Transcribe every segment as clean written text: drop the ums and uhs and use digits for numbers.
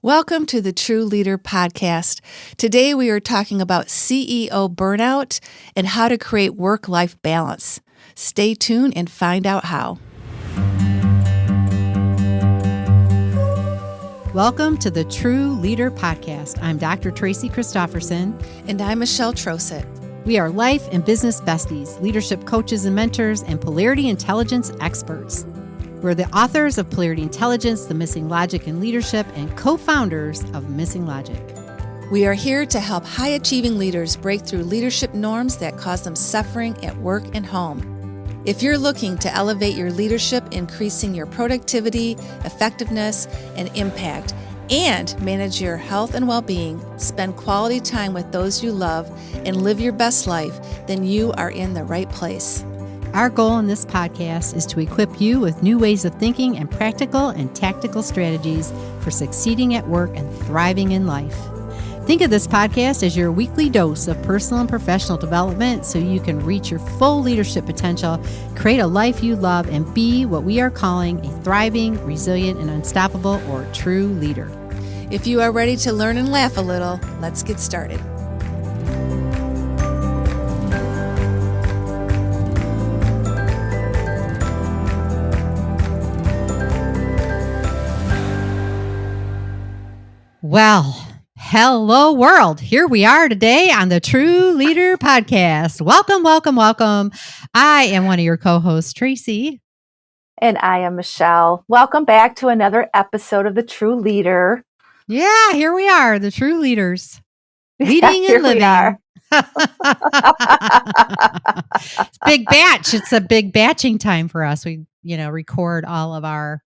Welcome to the TRU Leader Podcast. Today we are talking about CEO burnout and how to create work-life balance. Stay tuned and find out how. Welcome to the TRU Leader Podcast. I'm Dr. Tracy Christopherson. And I'm Michelle Troseth. We are life and business besties, leadership coaches and mentors, and polarity intelligence experts. We're the authors of Polarity Intelligence, The Missing Logic in Leadership, and co-founders of Missing Logic. We are here to help high-achieving leaders break through leadership norms that cause them suffering at work and home. If you're looking to elevate your leadership, increasing your productivity, effectiveness, and impact, and manage your health and well-being, spend quality time with those you love, and live your best life, then you are in the right place. Our goal in this podcast is to equip you with new ways of thinking and practical and tactical strategies for succeeding at work and thriving in life. Think of this podcast as your weekly dose of personal and professional development so you can reach your full leadership potential, create a life you love, and be what we are calling a thriving, resilient, and unstoppable or true leader. If you are ready to learn and laugh a little, let's get started. Well, hello world. Here we are today on the TRU Leader Podcast. Welcome, welcome, welcome. I am one of your co-hosts, Tracy. And I am Michelle. Welcome back to another episode of the TRU Leader. Yeah, here we are, the true leaders. Leading and living. It's big batch. It's a big batching time for us. We, record all of our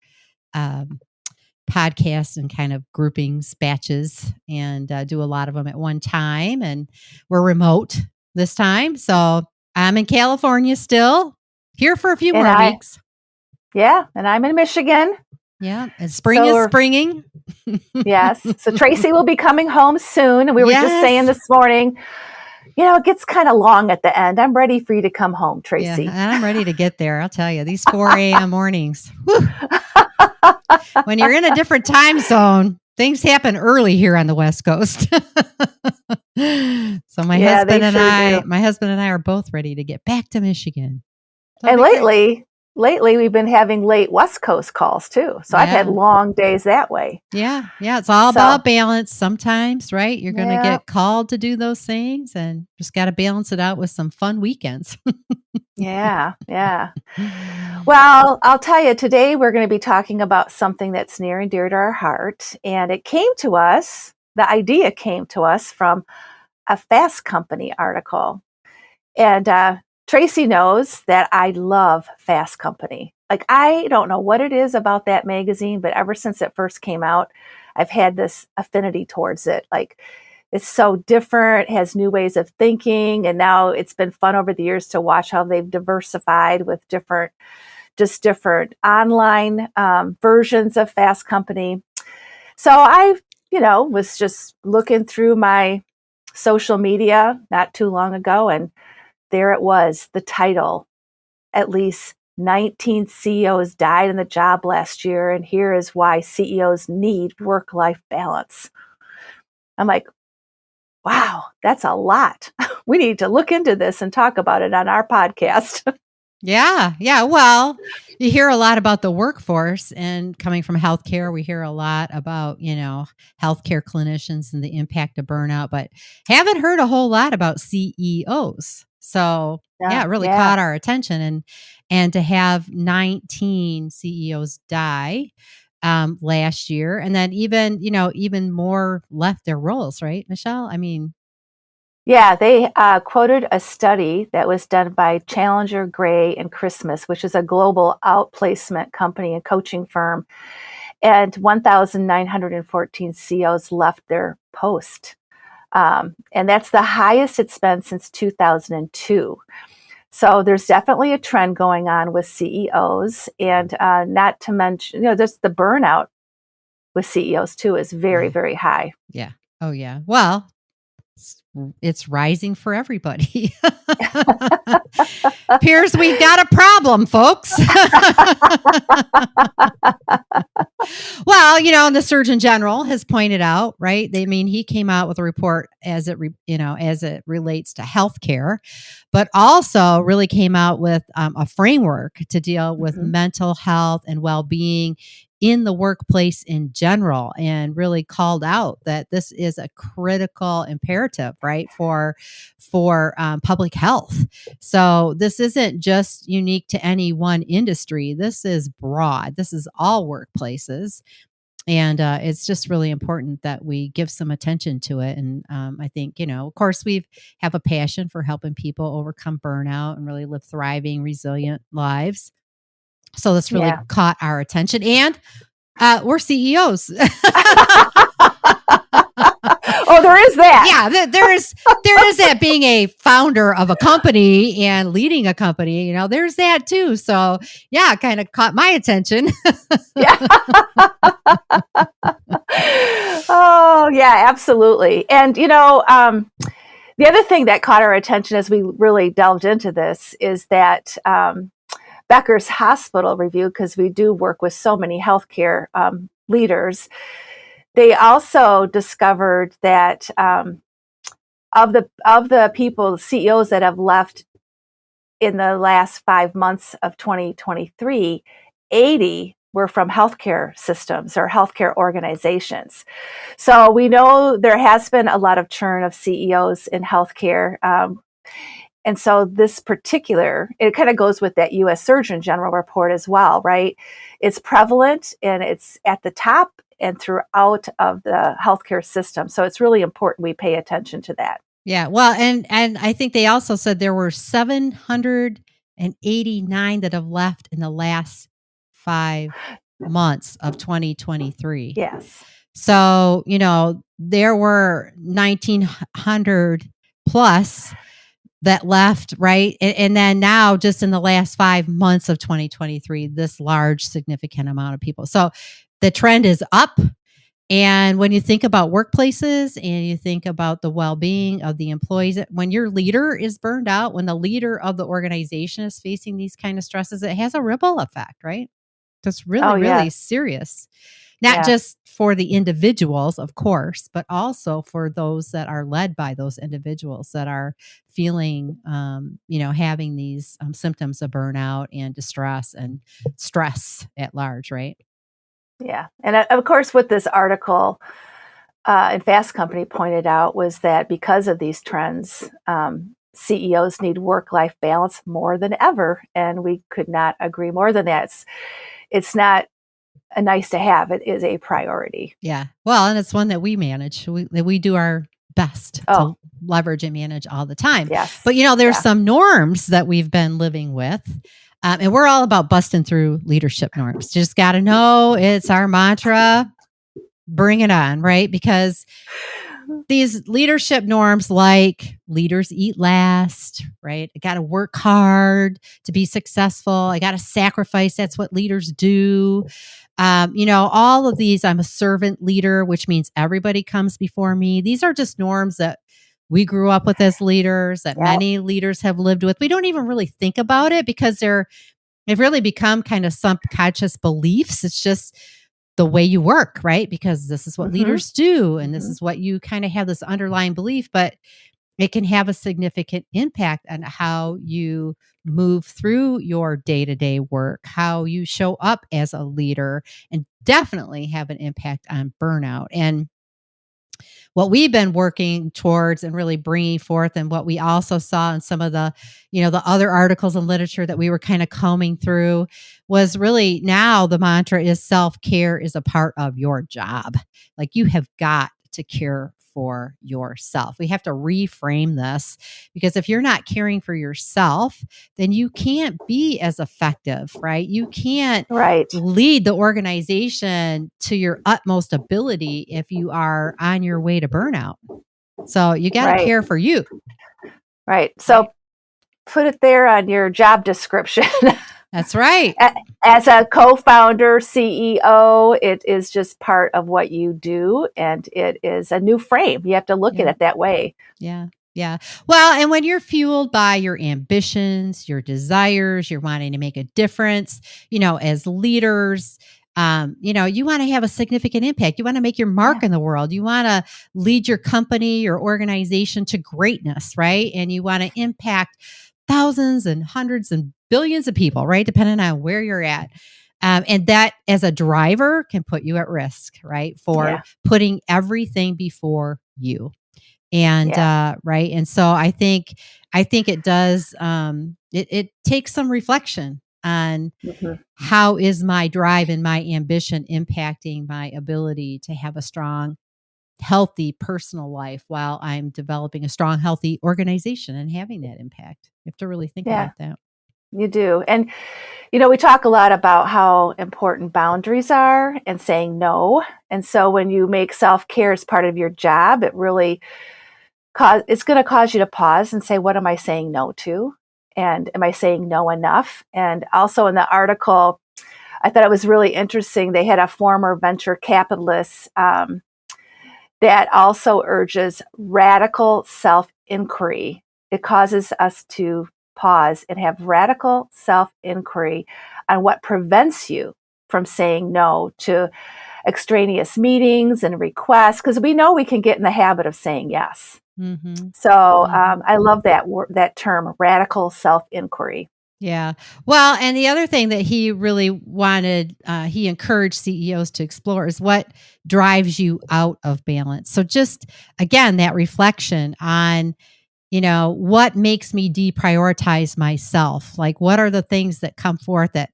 podcasts and kind of groupings, batches, and do a lot of them at one time. And we're remote this time. So I'm in California still, here for a few more weeks. Yeah, and I'm in Michigan. Yeah, and spring is springing. Yes. So Tracy will be coming home soon. And we were just saying this morning, it gets kind of long at the end. I'm ready for you to come home, Tracy. Yeah, and I'm ready to get there. I'll tell you, these 4 a.m. mornings. When you're in a different time zone, things happen early here on the West Coast. So my husband and I are both ready to get back to Michigan. And lately we've been having late West Coast calls too. So I've had long days that way. Yeah. Yeah. It's all about balance sometimes, right? You're going to get called to do those things and just got to balance it out with some fun weekends. Yeah. Well, I'll tell you, today we're going to be talking about something that's near and dear to our heart. And the idea came to us from a Fast Company article. And Tracy knows that I love Fast Company. Like, I don't know what it is about that magazine, but ever since it first came out, I've had this affinity towards it. Like, it's so different, has new ways of thinking. And now it's been fun over the years to watch how they've diversified with different online versions of Fast Company. So I, was just looking through my social media not too long ago, and there it was, the title, at least 19 CEOs died in the job last year, and here is why CEOs need work-life balance. I'm like, wow, that's a lot. We need to look into this and talk about it on our podcast. Yeah. Well, you hear a lot about the workforce, and coming from healthcare, we hear a lot about, healthcare clinicians and the impact of burnout, but haven't heard a whole lot about CEOs. So it really caught our attention, and to have 19 CEOs die last year, and then even more left their roles, right, Michelle? I mean, yeah, they quoted a study that was done by Challenger, Gray, and Christmas, which is a global outplacement company and coaching firm, and 1,914 CEOs left their post. And that's the highest it's been since 2002. So there's definitely a trend going on with CEOs, and not to mention, just the burnout with CEOs too is very, very high. Yeah. Oh, yeah. Well, it's rising for everybody. Appears we've got a problem, folks. Well, the Surgeon General has pointed out, right? He came out with a report as it relates to healthcare, but also really came out with a framework to deal with mental health and well-being in the workplace in general, and really called out that this is a critical imperative, right, for public health. So this isn't just unique to any one industry. This is broad. This is all workplaces. And it's just really important that we give some attention to it. And I think, of course, we have a passion for helping people overcome burnout and really live thriving, resilient lives. So this really caught our attention. And we're CEOs. Oh, there is that. Yeah, there is that, being a founder of a company and leading a company, there's that too. So yeah, kind of caught my attention. Yeah. Oh yeah, absolutely. And the other thing that caught our attention as we really delved into this is that Becker's Hospital Review, because we do work with so many healthcare leaders, they also discovered that of the people, CEOs that have left in the last 5 months of 2023, 80 were from healthcare systems or healthcare organizations. So we know there has been a lot of churn of CEOs in healthcare. And so this particular, it kind of goes with that U.S. Surgeon General report as well, right? It's prevalent and it's at the top and throughout of the healthcare system. So it's really important we pay attention to that. Yeah. Well, and I think they also said there were 789 that have left in the last 5 months of 2023. Yes. So, there were 1,900 plus that left, right? And then now, just in the last 5 months of 2023, this large, significant amount of people. So the trend is up. And when you think about workplaces and you think about the well-being of the employees, when your leader is burned out, when the leader of the organization is facing these kind of stresses, it has a ripple effect, right? That's really, really serious. Not just for the individuals, of course, but also for those that are led by those individuals that are feeling, having these symptoms of burnout and distress and stress at large, right? Yeah. And of course, what this article in Fast Company pointed out was that because of these trends, CEOs need work-life balance more than ever. And we could not agree more than that. It's not a nice to have. It is a priority. Yeah. Well, and it's one that we manage. We do our best to leverage and manage all the time. Yes. But, there's some norms that we've been living with. And we're all about busting through leadership norms. Just got to know, it's our mantra. Bring it on, right? Because these leadership norms, like leaders eat last, right? I got to work hard to be successful. I got to sacrifice. That's what leaders do. All of these, I'm a servant leader, which means everybody comes before me. These are just norms that we grew up with as leaders, that many leaders have lived with. We don't even really think about it because they've really become kind of subconscious beliefs. It's just the way you work, right? Because this is what leaders do. And this is what you kind of have this underlying belief, but it can have a significant impact on how you move through your day-to-day work, how you show up as a leader, and definitely have an impact on burnout. And what we've been working towards and really bringing forth, and what we also saw in some of the, the other articles and literature that we were kind of combing through, was really, now the mantra is self-care is a part of your job. Like, you have got to care for yourself. We have to reframe this, because if you're not caring for yourself, then you can't be as effective, right? You can't lead the organization to your utmost ability if you are on your way to burnout. So you got to care for you. Right. So put it there on your job description. That's right. As a co-founder, CEO, it is just part of what you do, and it is a new frame. You have to look at Yeah. it that way. Yeah. Yeah. Well, and when you're fueled by your ambitions, your desires, you're wanting to make a difference, as leaders, you want to have a significant impact. You want to make your mark Yeah. in the world. You want to lead your company, your organization to greatness, right? And you want to impact thousands and hundreds and billions of people, right? Depending on where you're at. And that as a driver can put you at risk, right? For putting everything before you. And right. And so I think it does it takes some reflection on how is my drive and my ambition impacting my ability to have a strong, healthy personal life while I'm developing a strong, healthy organization and having that impact. You have to really think about that. You do. And, we talk a lot about how important boundaries are and saying no. And so when you make self-care as part of your job, it really it's going to cause you to pause and say, what am I saying no to? And am I saying no enough? And also in the article, I thought it was really interesting. They had a former venture capitalist that also urges radical self-inquiry. It causes us to pause and have radical self-inquiry on what prevents you from saying no to extraneous meetings and requests, because we know we can get in the habit of saying yes. So I love that term, radical self-inquiry. Yeah. Well, and the other thing that he really wanted, he encouraged CEOs to explore is what drives you out of balance. So just, again, that reflection on, what makes me deprioritize myself? Like, what are the things that come forth that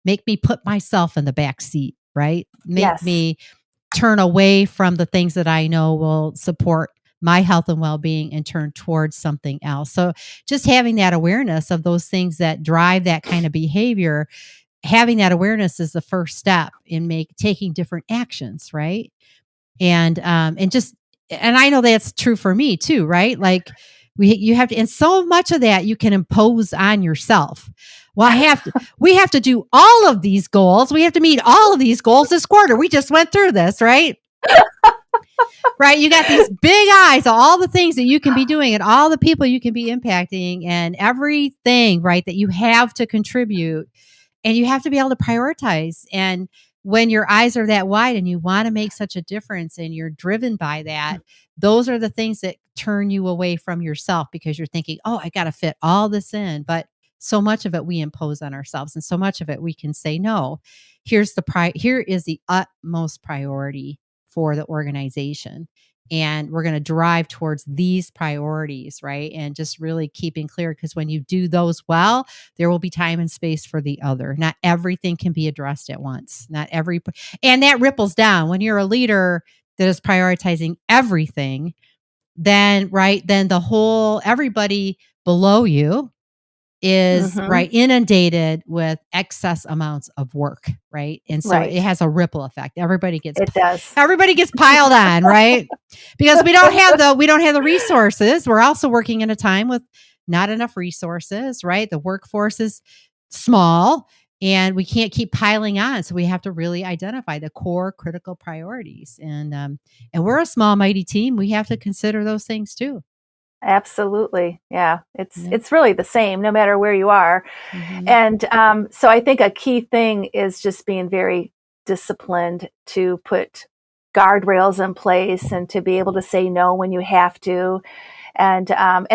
make me put myself in the back seat, right? Make me turn away from the things that I know will support my health and well-being and turn towards something else. So just having that awareness of those things that drive that kind of behavior, having that awareness is the first step in taking different actions, right? And I know that's true for me too, right? Like you have to, and so much of that you can impose on yourself. Well, we have to do all of these goals. We have to meet all of these goals this quarter. We just went through this, right? Right. You got these big eyes of all the things that you can be doing and all the people you can be impacting and everything, right, that you have to contribute, and you have to be able to prioritize. And when your eyes are that wide and you want to make such a difference and you're driven by that, those are the things that turn you away from yourself, because you're thinking, oh, I got to fit all this in. But so much of it we impose on ourselves, and so much of it we can say, no, here is the utmost priority for the organization. And we're going to drive towards these priorities, right? And just really keeping clear, because when you do those well, there will be time and space for the other. Not everything can be addressed at once. And that ripples down. When you're a leader that is prioritizing everything, then everybody below you is inundated with excess amounts of work, right? And so it has a ripple effect. Everybody gets piled on, right? Because we don't have the resources. We're also working in a time with not enough resources, right? The workforce is small and we can't keep piling on. So we have to really identify the core critical priorities. And we're a small, mighty team. We have to consider those things too. Absolutely. Yeah. It's really the same no matter where you are. And so I think a key thing is just being very disciplined to put guardrails in place and to be able to say no when you have to. And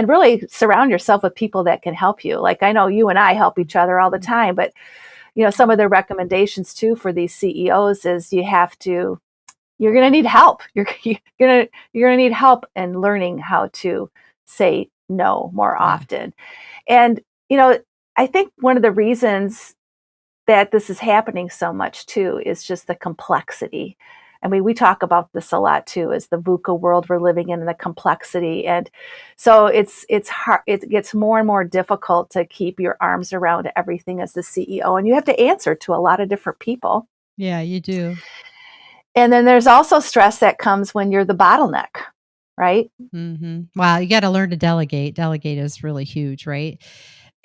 really surround yourself with people that can help you. Like, I know you and I help each other all the time, but some of the recommendations too for these CEOs is you're going to need help. You're going to need help in learning how to say no more often. And, I think one of the reasons that this is happening so much too is just the complexity. I mean, we talk about this a lot too, is the VUCA world we're living in and the complexity. And so it's hard. It gets more and more difficult to keep your arms around everything as the CEO, and you have to answer to a lot of different people. Yeah, you do. And then there's also stress that comes when you're the bottleneck, right? Wow, you got to learn to delegate. Delegate is really huge, right?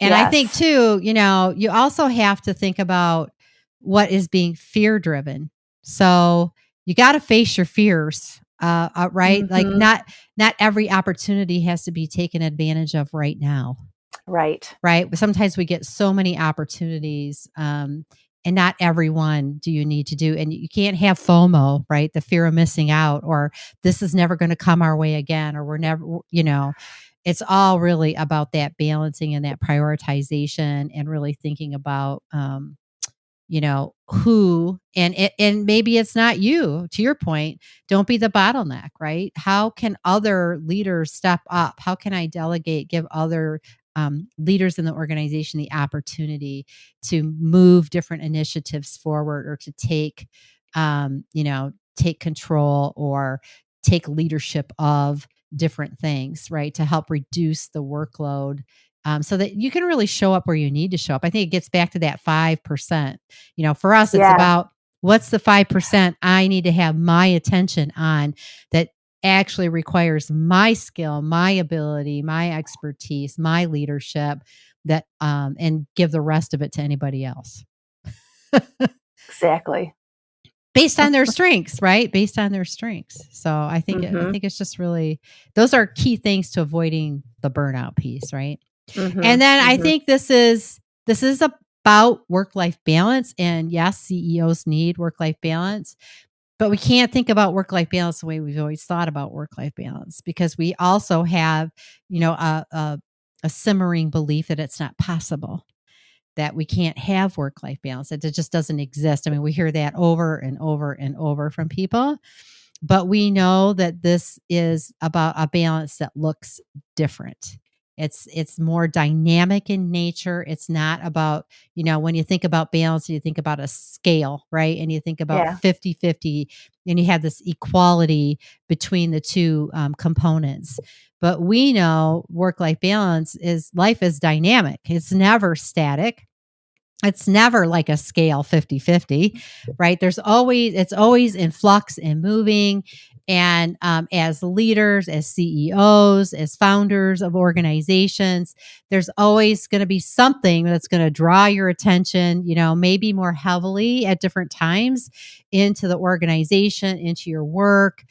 And I think too, you also have to think about what is being fear driven. So you got to face your fears, right? Mm-hmm. Like not every opportunity has to be taken advantage of right now. Right. Right. But sometimes we get so many opportunities, and not everyone do you need to do. And you can't have FOMO, right? The fear of missing out, or this is never going to come our way again, or we're never, it's all really about that balancing and that prioritization and really thinking about, who, and maybe it's not you. To your point, don't be the bottleneck, right? How can other leaders step up? How can I delegate, give other leaders in the organization the opportunity to move different initiatives forward, or to take, take control or take leadership of different things, right? To help reduce the workload, so that you can really show up where you need to show up. I think it gets back to that 5%. For us, it's about what's the 5% I need to have my attention on that actually requires my skill, my ability, my expertise, my leadership, that and give the rest of it to anybody else. Exactly. Based on their strengths, right? Based on their strengths. So I think it's just really, those are key things to avoiding the burnout piece, right? And then I think this is about work-life balance. And yes, CEOs need work-life balance, but we can't think about work-life balance the way we've always thought about work-life balance, because we also have, a simmering belief that it's not possible, that we can't have work-life balance, that it just doesn't exist. I mean, we hear that over and over and over from people, but we know that this is about a balance that looks different. It's more dynamic in nature. It's not about, when you think about balance, you think about a scale, right? And you think about 50-50, and you have this equality between the two components. But we know work-life balance life is dynamic. It's never static. It's never like a scale 50-50, right? It's always in flux and moving. And as leaders, as CEOs, as founders of organizations, there's always going to be something that's going to draw your attention, maybe more heavily at different times into the organization, into your work,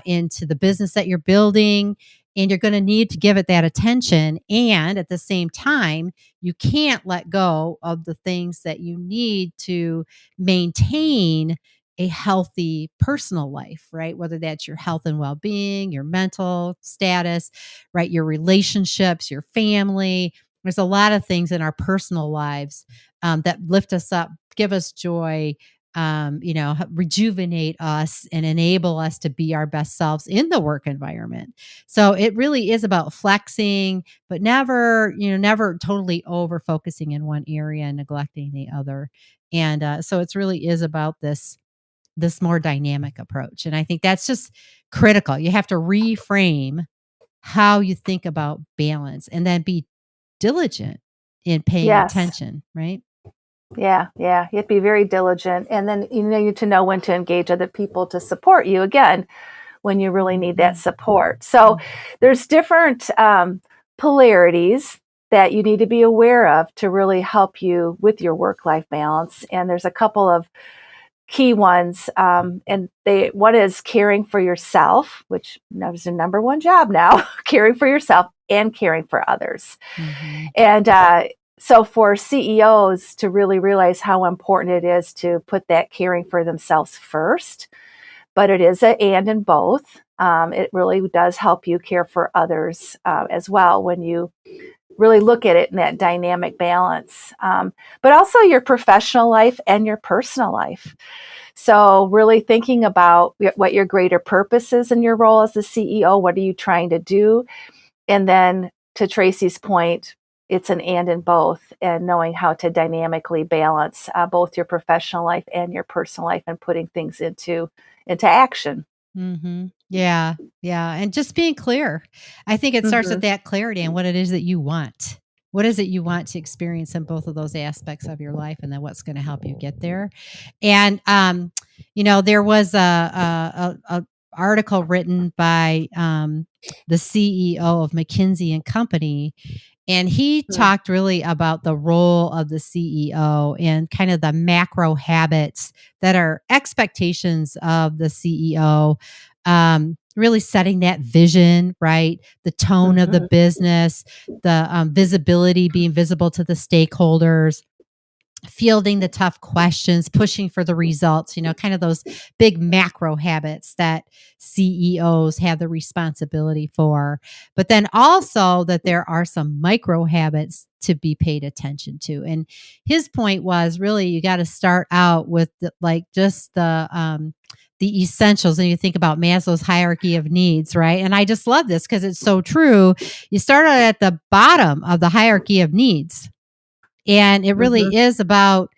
into the business that you're building. And you're going to need to give it that attention. And at the same time, you can't let go of the things that you need to maintain a healthy personal life, right? Whether that's your health and well-being, your mental status, right? Your relationships, your family. There's a lot of things in our personal lives that lift us up, give us joy, rejuvenate us and enable us to be our best selves in the work environment. So it really is about flexing, but never totally over focusing in one area and neglecting the other. And so it's really is about this more dynamic approach. And I think that's just critical. You have to reframe how you think about balance, and then be diligent in paying attention, right? Yeah. You have to be very diligent. And then you need to know when to engage other people to support you, again, when you really need that support. So there's different polarities that you need to be aware of to really help you with your work-life balance. And there's a couple of key ones. And one is caring for yourself, which is your number one job now, caring for yourself and caring for others. And so for CEOs to really realize how important it is to put that caring for themselves first, but it is an and in both. It really does help you care for others as well when you really look at it in that dynamic balance, but also your professional life and your personal life. So really thinking about what your greater purpose is in your role as the CEO. What are you trying to do? And then to Tracy's point, it's an and in both, and knowing how to dynamically balance both your professional life and your personal life, and putting things into action. Yeah. And just being clear. I think it starts with that clarity and what it is that you want. What is it you want to experience in both of those aspects of your life, and then what's going to help you get there? And there was a article written by the CEO of McKinsey and Company, And he talked really about the role of the CEO and kind of the macro habits that are expectations of the CEO, really setting that vision, right? The tone of the business, the visibility, being visible to the stakeholders, fielding the tough questions, pushing for the results, kind of those big macro habits that CEOs have the responsibility for. But then also that there are some micro habits to be paid attention to. And his point was really you got to start out with the essentials. And you think about Maslow's hierarchy of needs, right? And I just love this because it's so true. You start out at the bottom of the hierarchy of needs. And it really is about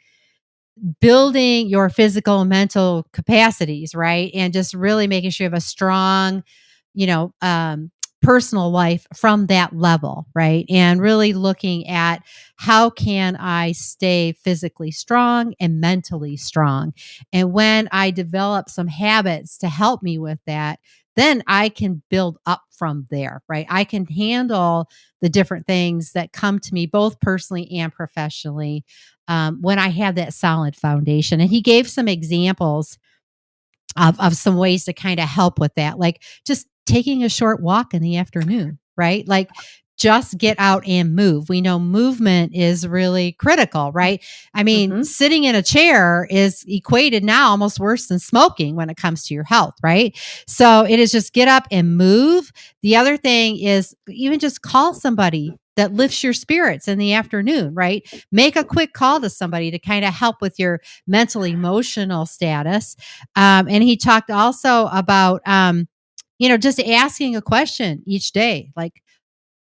building your physical and mental capacities, right? And just really making sure you have a strong, personal life from that level, right? And really looking at how can I stay physically strong and mentally strong? And when I develop some habits to help me with that, then I can build up from there, right? I can handle the different things that come to me, both personally and professionally, when I have that solid foundation. And he gave some examples of some ways to kind of help with that, like just taking a short walk in the afternoon, right? Like just get out and move. We know movement is really critical, right? I mean, sitting in a chair is equated now almost worse than smoking when it comes to your health, right? So it is just get up and move. The other thing is even just call somebody that lifts your spirits in the afternoon, right? Make a quick call to somebody to kind of help with your mental, emotional status. And he talked also about, just asking a question each day, like,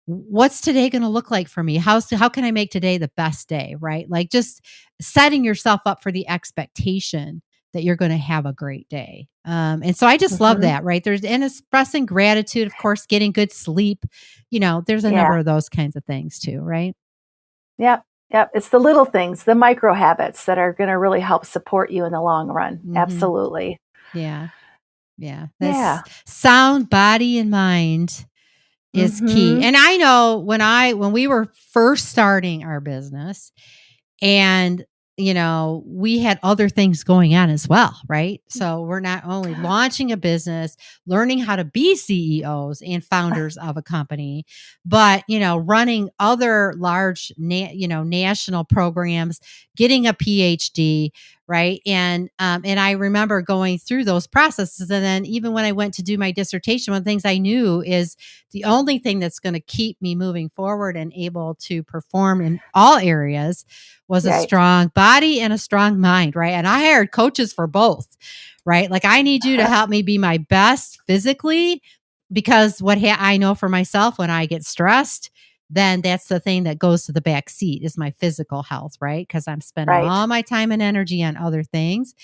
what's today going to look like for me? How can I make today the best day? Right. Like just setting yourself up for the expectation that you're going to have a great day. And so I just love that, right? And expressing gratitude, of course, getting good sleep, there's a number of those kinds of things too, right? Yep. It's the little things, the micro habits that are going to really help support you in the long run. Absolutely. Yeah. That's sound body and mind is key. And I know when we were first starting our business and we had other things going on as well, right? So we're not only launching a business, learning how to be CEOs and founders of a company, but running other large national programs, getting a PhD, right? And I remember going through those processes. And then even when I went to do my dissertation, one of the things I knew is the only thing that's going to keep me moving forward and able to perform in all areas was a strong body and a strong mind, right? And I hired coaches for both, right? Like I need you to help me be my best physically, because what I know for myself, when I get stressed, then that's the thing that goes to the back seat is my physical health, right? Because I'm spending all my time and energy on other things.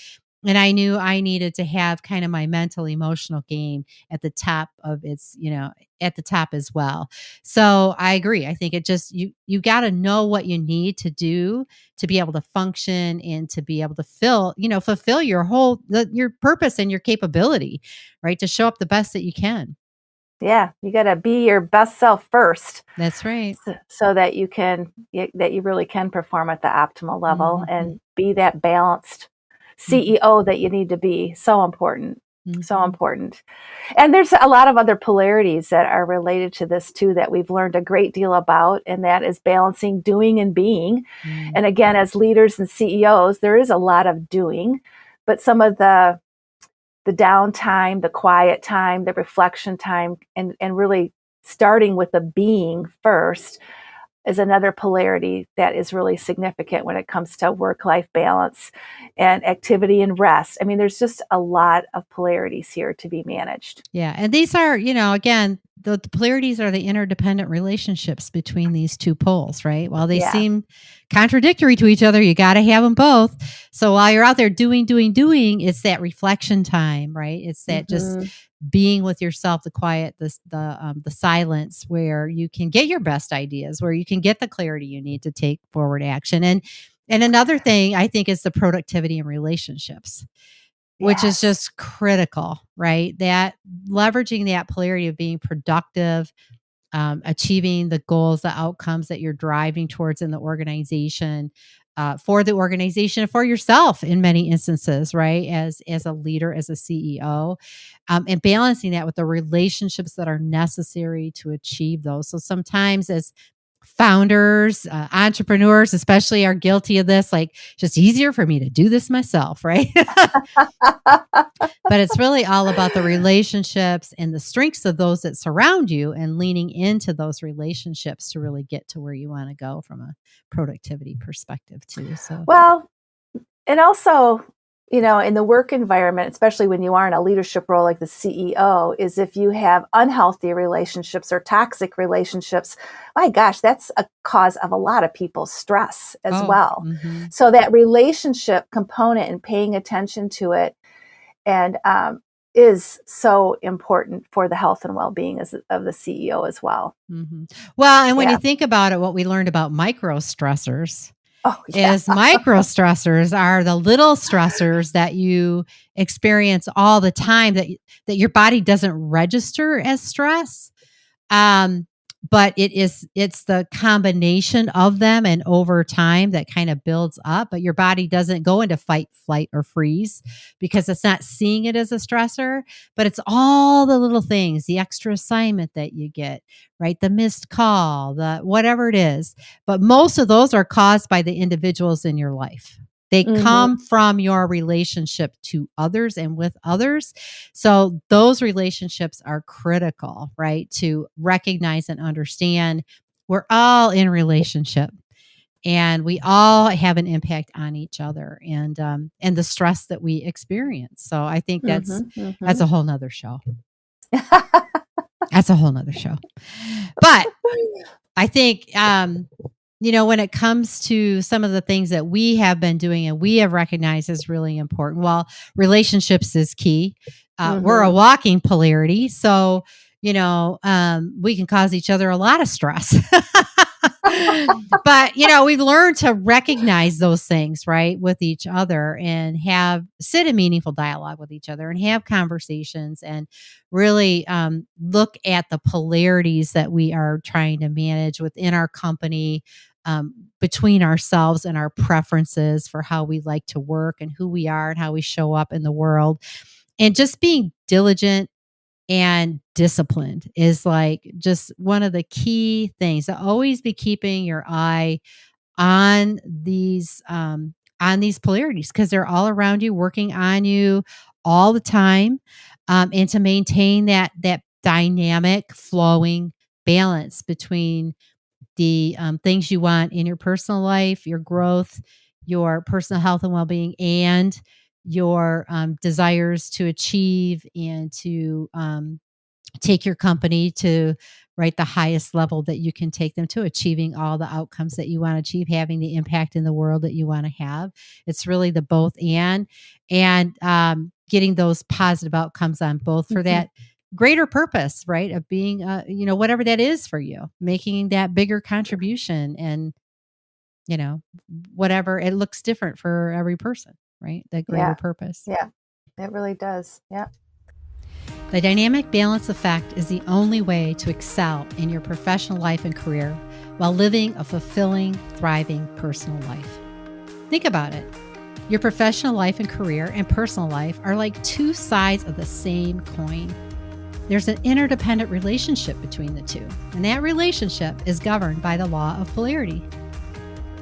And I knew I needed to have kind of my mental, emotional game at the top of its, at the top as well. So I agree. I think it just, you got to know what you need to do to be able to function and to be able to fulfill your purpose and your capability, right? To show up the best that you can. Yeah. You got to be your best self first. That's right. So that you really can perform at the optimal level and be that balanced CEO that you need to be. So important. So important. And there's a lot of other polarities that are related to this too, that we've learned a great deal about. And that is balancing doing and being. And again, as leaders and CEOs, there is a lot of doing, but some of the downtime, the quiet time, the reflection time, and really starting with the being first is another polarity that is really significant when it comes to work-life balance and activity and rest. I mean, there's just a lot of polarities here to be managed. Yeah. And these are, again, the polarities are the interdependent relationships between these two poles, right? While they seem contradictory to each other, you got to have them both. So while you're out there doing, it's that reflection time, right? It's that just being with yourself, the quiet, the silence, where you can get your best ideas, where you can get the clarity you need to take forward action. And another thing I think is the productivity in relationships, which is just critical, right? That leveraging that polarity of being productive, achieving the goals, the outcomes that you're driving towards in the organization, for the organization, for yourself in many instances, right? As a leader, as a CEO, and balancing that with the relationships that are necessary to achieve those. So sometimes as founders, entrepreneurs especially are guilty of this, like just easier for me to do this myself, right? But it's really all about the relationships and the strengths of those that surround you and leaning into those relationships to really get to where you want to go from a productivity perspective too. So, Well, and also, in the work environment, especially when you are in a leadership role like the CEO, is if you have unhealthy relationships or toxic relationships, my gosh, that's a cause of a lot of people's stress as well. Mm-hmm. So that relationship component and paying attention to it and is so important for the health and well-being of the CEO as well. Mm-hmm. Well, and when you think about it, what we learned about micro stressors is micro stressors are the little stressors that you experience all the time that your body doesn't register as stress. But it's the combination of them and over time that kind of builds up, but your body doesn't go into fight, flight, or freeze because it's not seeing it as a stressor, but it's all the little things, the extra assignment that you get, right? The missed call, the whatever it is. But most of those are caused by the individuals in your life. They come from your relationship to others and with others. So those relationships are critical, right? To recognize and understand we're all in relationship and we all have an impact on each other and the stress that we experience. So I think that's a whole nother show. That's a whole nother show. But I think, when it comes to some of the things that we have been doing and we have recognized is really important, well, relationships is key. We're a walking polarity. So, we can cause each other a lot of stress. But, we've learned to recognize those things, right, with each other and sit in meaningful dialogue with each other and have conversations and really look at the polarities that we are trying to manage within our company, between ourselves and our preferences for how we like to work and who we are and how we show up in the world. And just being diligent and disciplined is like just one of the key things. To always be keeping your eye on these polarities because they're all around you, working on you all the time, and to maintain that dynamic, flowing balance between the things you want in your personal life, your growth, your personal health and well-being, and your desires to achieve and to take your company to the highest level that you can take them to, achieving all the outcomes that you want to achieve, having the impact in the world that you want to have. It's really the both and getting those positive outcomes on both for that greater purpose, right? Of being, whatever that is for you, making that bigger contribution and, whatever it looks different for every person, right? That greater purpose. Yeah, it really does. Yeah. The dynamic balance effect is the only way to excel in your professional life and career while living a fulfilling, thriving personal life. Think about it. Your professional life and career and personal life are like two sides of the same coin. There's an interdependent relationship between the two, and that relationship is governed by the law of polarity.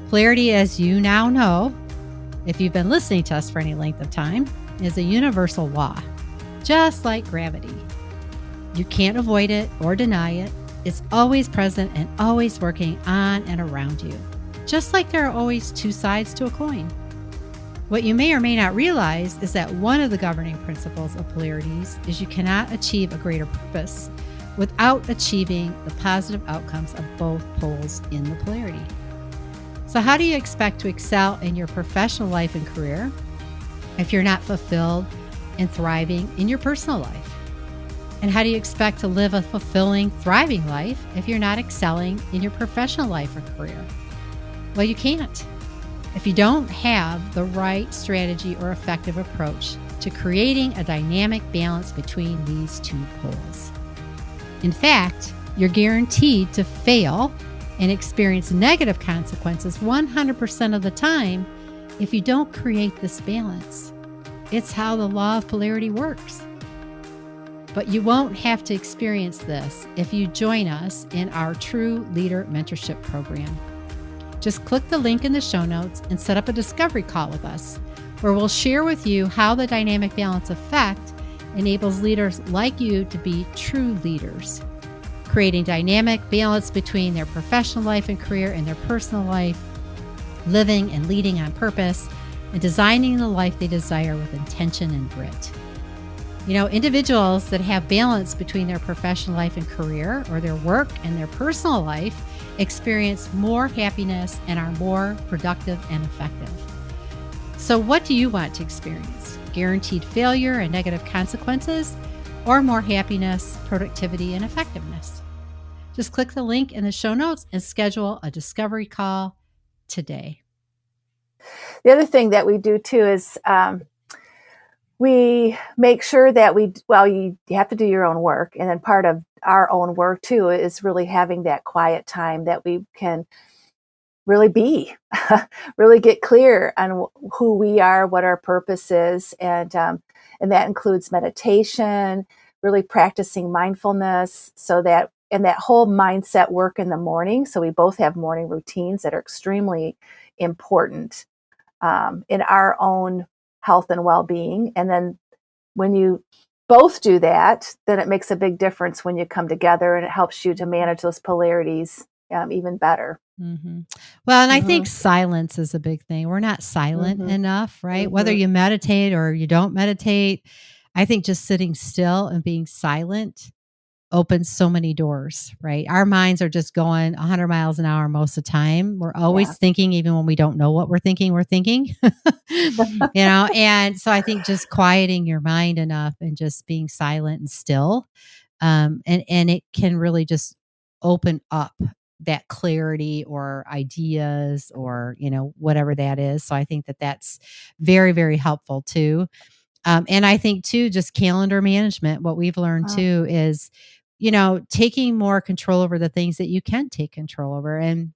Polarity, as you now know, if you've been listening to us for any length of time, is a universal law, just like gravity. You can't avoid it or deny it. It's always present and always working on and around you, just like there are always two sides to a coin. What you may or may not realize is that one of the governing principles of polarities is you cannot achieve a greater purpose without achieving the positive outcomes of both poles in the polarity. So how do you expect to excel in your professional life and career if you're not fulfilled and thriving in your personal life? And how do you expect to live a fulfilling, thriving life if you're not excelling in your professional life or career? Well, you can't. If you don't have the right strategy or effective approach to creating a dynamic balance between these two poles. In fact, You're guaranteed to fail and experience negative consequences 100% of the time if you don't create this balance. It's how the law of polarity works. But you won't have to experience this if you join us in our TRU Leader Mentorship Program. Just click the link in the show notes and set up a discovery call with us, where we'll share with you how the dynamic balance effect enables leaders like you to be true leaders, creating dynamic balance between their professional life and career and their personal life, living and leading on purpose, and designing the life they desire with intention and grit. You know, individuals that have balance between their professional life and career, or their work and their personal life, experience more happiness and are more productive and effective. So what do you want to experience? Guaranteed failure and negative consequences, or more happiness, productivity, and effectiveness? Just click the link in the show notes and schedule a discovery call today. The other thing that we do too is we make sure that you have to do your own work. And then part of our own work too is really having that quiet time that we can really be, really get clear on who we are, what our purpose is. And that includes meditation, really practicing mindfulness, and that whole mindset work in the morning. So we both have morning routines that are extremely important in our own health and well-being. And then when you both do that, then it makes a big difference when you come together, and it helps you to manage those polarities even better. Mm-hmm. Well, and I think silence is a big thing. We're not silent enough, right? Whether you meditate or you don't meditate, I think just sitting still and being silent opens so many doors, right? Our minds are just going 100 miles an hour most of the time. We're always thinking, even when we don't know what we're thinking, and so I think just quieting your mind enough and just being silent and still, and it can really just open up that clarity or ideas or, whatever that is. So I think that that's very, very helpful too. And I think too, just calendar management, what we've learned too is, taking more control over the things that you can take control over, and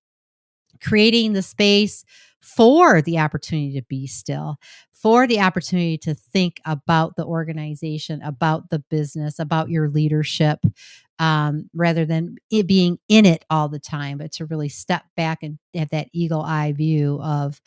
creating the space for the opportunity to be still, for the opportunity to think about the organization, about the business, about your leadership, rather than it being in it all the time, but to really step back and have that eagle eye view of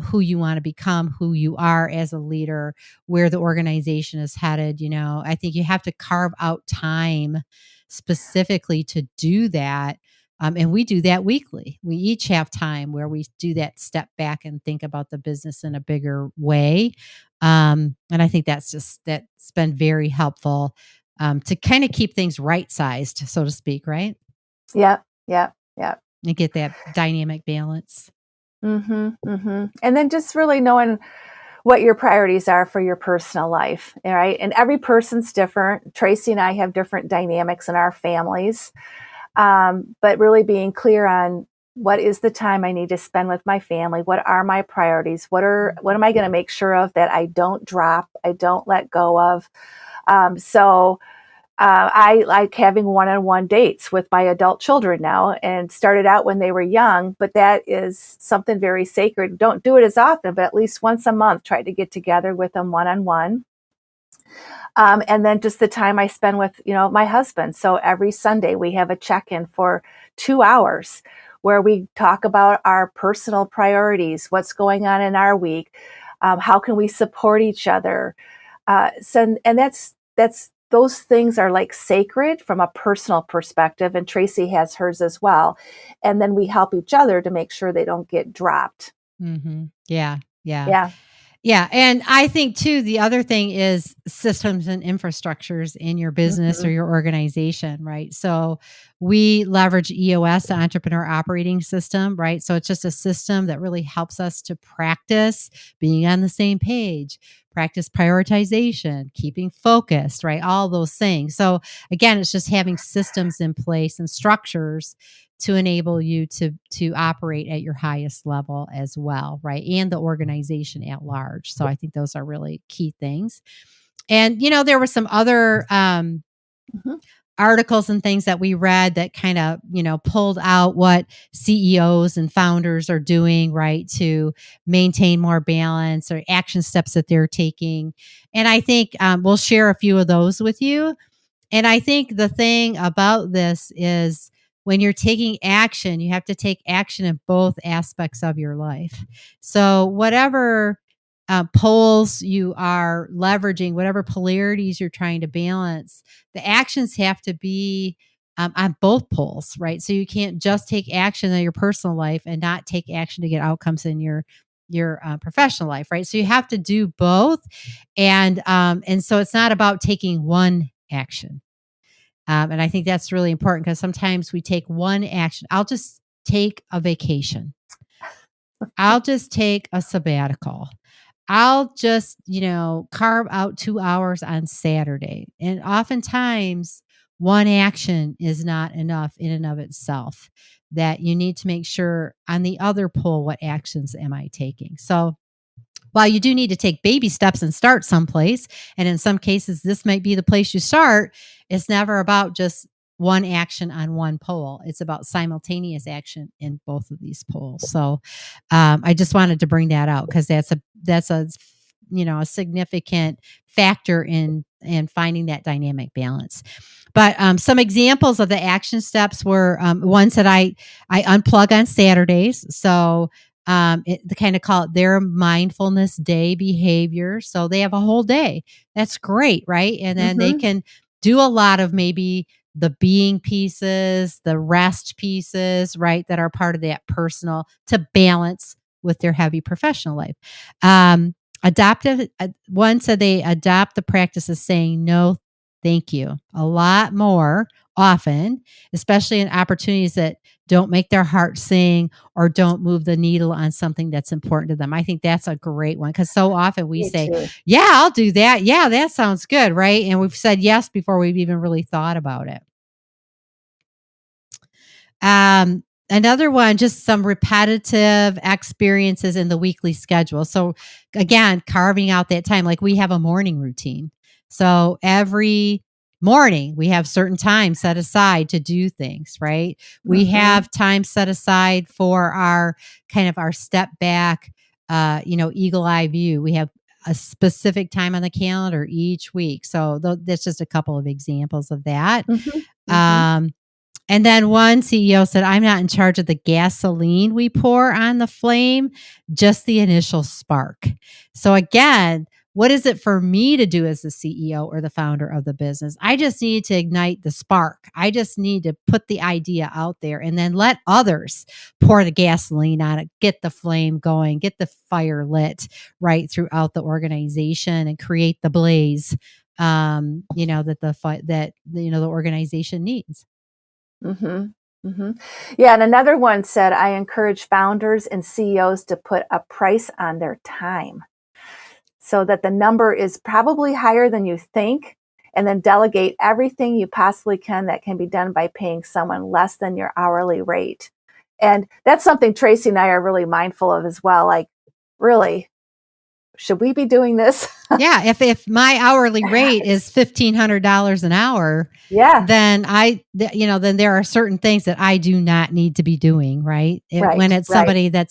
who you want to become, who you are as a leader, where the organization is headed. I think you have to carve out time specifically to do that. And we do that weekly. We each have time where we do that step back and think about the business in a bigger way. And I think that's been very helpful to kind of keep things right-sized, so to speak, right? Yeah. And get that dynamic balance. And then just really knowing what your priorities are for your personal life, all right? And every person's different. Tracy and I have different dynamics in our families, but really being clear on what is the time I need to spend with my family? What are my priorities? What am I going to make sure of that I don't drop, I don't let go of? I like having one-on-one dates with my adult children now, and started out when they were young, but that is something very sacred. Don't do it as often, but at least once a month, try to get together with them one-on-one. And then just the time I spend with, my husband. So every Sunday we have a check-in for 2 hours where we talk about our personal priorities, what's going on in our week, how can we support each other. Those things are like sacred from a personal perspective, and Tracy has hers as well. And then we help each other to make sure they don't get dropped. Mm-hmm. Yeah. And I think too, the other thing is systems and infrastructures in your business or your organization, right? So we leverage EOS, the Entrepreneur Operating System, right? So it's just a system that really helps us to practice being on the same page, practice prioritization, keeping focused, right? All those things. So again, it's just having systems in place and structures to enable you to operate at your highest level as well, right? And the organization at large. So I think those are really key things. And, there were some other articles and things that we read that kind of, pulled out what CEOs and founders are doing, right, to maintain more balance or action steps that they're taking. And I think we'll share a few of those with you. And I think the thing about this is when you're taking action, you have to take action in both aspects of your life. So whatever poles you are leveraging, whatever polarities you're trying to balance, the actions have to be on both poles, right? So you can't just take action in your personal life and not take action to get outcomes in your professional life, right? So you have to do both, and so it's not about taking one action. And I think that's really important because sometimes we take one action. I'll just take a vacation. I'll just take a sabbatical. I'll just, carve out 2 hours on Saturday. And oftentimes, one action is not enough in and of itself, that you need to make sure on the other pole, what actions am I taking? So while you do need to take baby steps and start someplace, and in some cases, this might be the place you start, it's never about just one action on one pole. It's about simultaneous action in both of these poles. So I just wanted to bring that out because that's a a significant factor in finding that dynamic balance. But some examples of the action steps were ones that I unplug on Saturdays. So they kind of call it their mindfulness day behavior. So they have a whole day. That's great, right? And then they can do a lot of maybe the being pieces, the rest pieces, right, that are part of that personal to balance with their heavy professional life. Adoptive, one said they adopt the practice of saying no, thank you a lot more often, especially in opportunities that don't make their heart sing or don't move the needle on something that's important to them. I think that's a great one because so often we say, yeah, I'll do that. Yeah, that sounds good, right? And we've said yes before we've even really thought about it. Another one, just some repetitive experiences in the weekly schedule. So again, carving out that time, like we have a morning routine. So every morning we have certain time set aside to do things, right? We have time set aside for our kind of our step back, eagle eye view. We have a specific time on the calendar each week. So that's just a couple of examples of that. And then one CEO said, I'm not in charge of the gasoline we pour on the flame, just the initial spark. So again, what is it for me to do as the CEO or the founder of the business? I just need to ignite the spark. I just need to put the idea out there and then let others pour the gasoline on it, get the flame going, get the fire lit right throughout the organization and create the blaze, that the organization needs. Yeah. And another one said, I encourage founders and CEOs to put a price on their time so that the number is probably higher than you think, and then delegate everything you possibly can that can be done by paying someone less than your hourly rate. And that's something Tracy and I are really mindful of as well. Like, really, should we be doing this? Yeah. If my hourly rate is $1,500 an hour, then then there are certain things that I do not need to be doing, right? When it's somebody that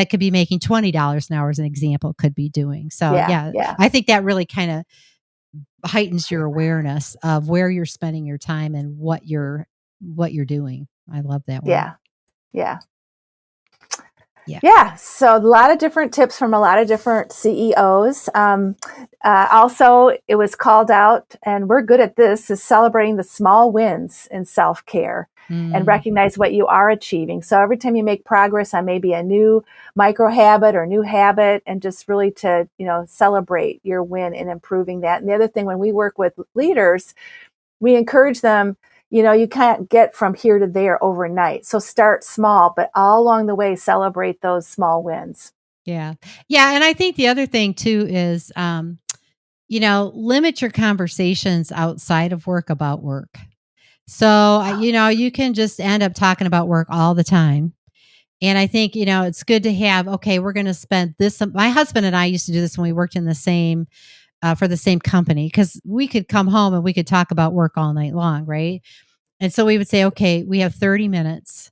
could be making $20 an hour, as an example, could be doing. So I think that really kind of heightens your awareness of where you're spending your time and what you're doing. I love that one. Yeah. So a lot of different tips from a lot of different CEOs. Also, it was called out, and we're good at this, is celebrating the small wins in self-care and recognize what you are achieving. So every time you make progress on maybe a new micro habit or new habit, and just really to, celebrate your win in improving that. And the other thing, when we work with leaders, we encourage them, you can't get from here to there overnight. So start small, but all along the way, celebrate those small wins. Yeah. Yeah. And I think the other thing too is, limit your conversations outside of work about work. So, you can just end up talking about work all the time. And I think, it's good to have, okay, we're going to spend this. My husband and I used to do this when we worked in the same for the same company, because we could come home and we could talk about work all night long, right? And so we would say, okay, we have 30 minutes.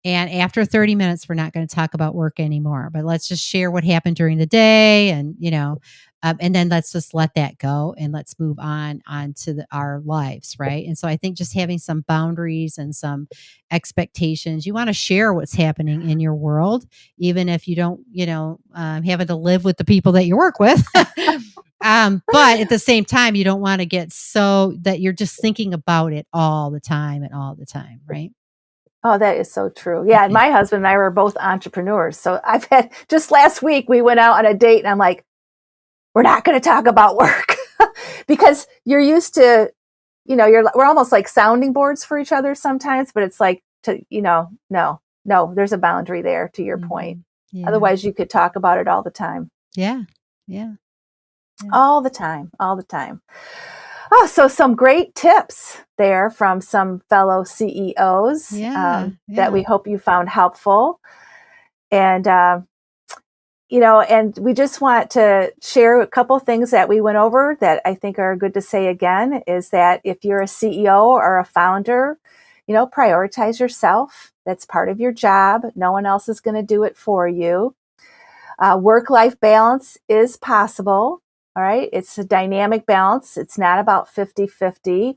And after 30 minutes, we're not going to talk about work anymore, but let's just share what happened during the day. And, and then let's just let that go and let's move on to our lives. Right. And so I think just having some boundaries and some expectations, you want to share what's happening in your world, even if you don't, having to live with the people that you work with. But at the same time, you don't want to get so that you're just thinking about it all the time. Right. Oh, that is so true. Yeah. And my husband and I were both entrepreneurs. So I've had, just last week, we went out on a date and I'm like, we're not going to talk about work because you're used to, we're almost like sounding boards for each other sometimes, but it's like, no, there's a boundary there, to your point. Yeah. Otherwise you could talk about it all the time. Yeah. All the time. Oh, so some great tips there from some fellow CEOs that we hope you found helpful. And, and we just want to share a couple things that we went over that I think are good to say again, is that if you're a CEO or a founder, prioritize yourself. That's part of your job. No one else is going to do it for you. Work-life balance is possible. All right. It's a dynamic balance. It's not about 50-50.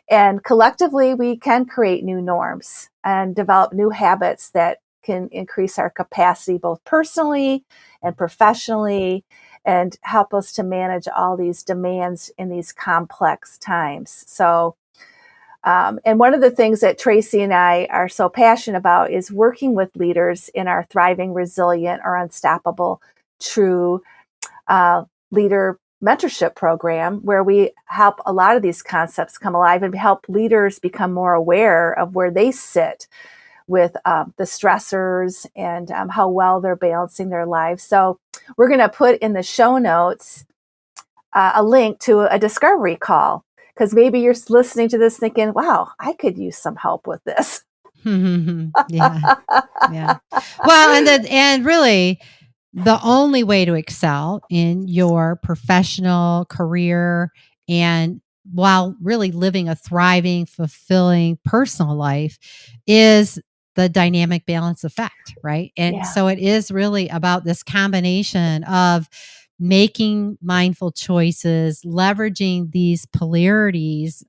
And collectively, we can create new norms and develop new habits that can increase our capacity, both personally and professionally, and help us to manage all these demands in these complex times. So, and one of the things that Tracy and I are so passionate about is working with leaders in our thriving, resilient, or unstoppable TRU Leader Mentorship Program, where we help a lot of these concepts come alive and help leaders become more aware of where they sit with the stressors and how well they're balancing their lives. So we're going to put in the show notes a link to a discovery call, because maybe you're listening to this thinking, wow, I could use some help with this. Yeah. Well, and really, the only way to excel in your professional career and while really living a thriving, fulfilling personal life is the dynamic balance effect, right? And so it is really about this combination of making mindful choices, leveraging these polarities,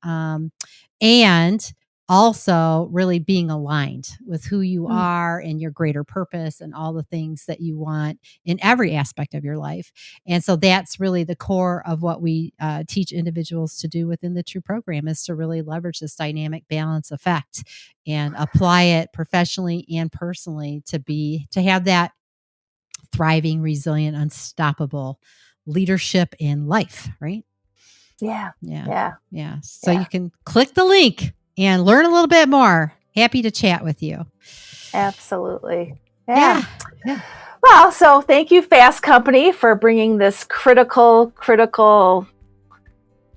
and also really being aligned with who you are and your greater purpose and all the things that you want in every aspect of your life. And so that's really the core of what we teach individuals to do within the TRU program, is to really leverage this dynamic balance effect and apply it professionally and personally to have that thriving, resilient, unstoppable leadership in life, right? Yeah. So you can click the link and learn a little bit more. Happy to chat with you. Absolutely. Yeah. Well, so thank you, Fast Company, for bringing this critical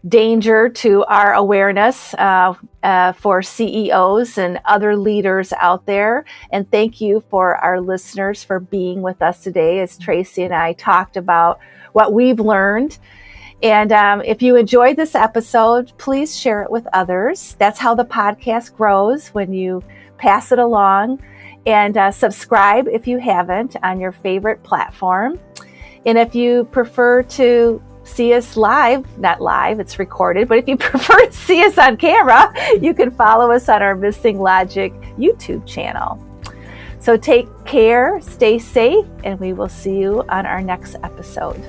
danger to our awareness for CEOs and other leaders out there. And thank you for our listeners for being with us today as Tracy and I talked about what we've learned. And if you enjoyed this episode, please share it with others. That's how the podcast grows, when you pass it along. And subscribe if you haven't on your favorite platform. And if you prefer to see us live, not live, it's recorded, but if you prefer to see us on camera, you can follow us on our Missing Logic YouTube channel. So take care, stay safe, and we will see you on our next episode.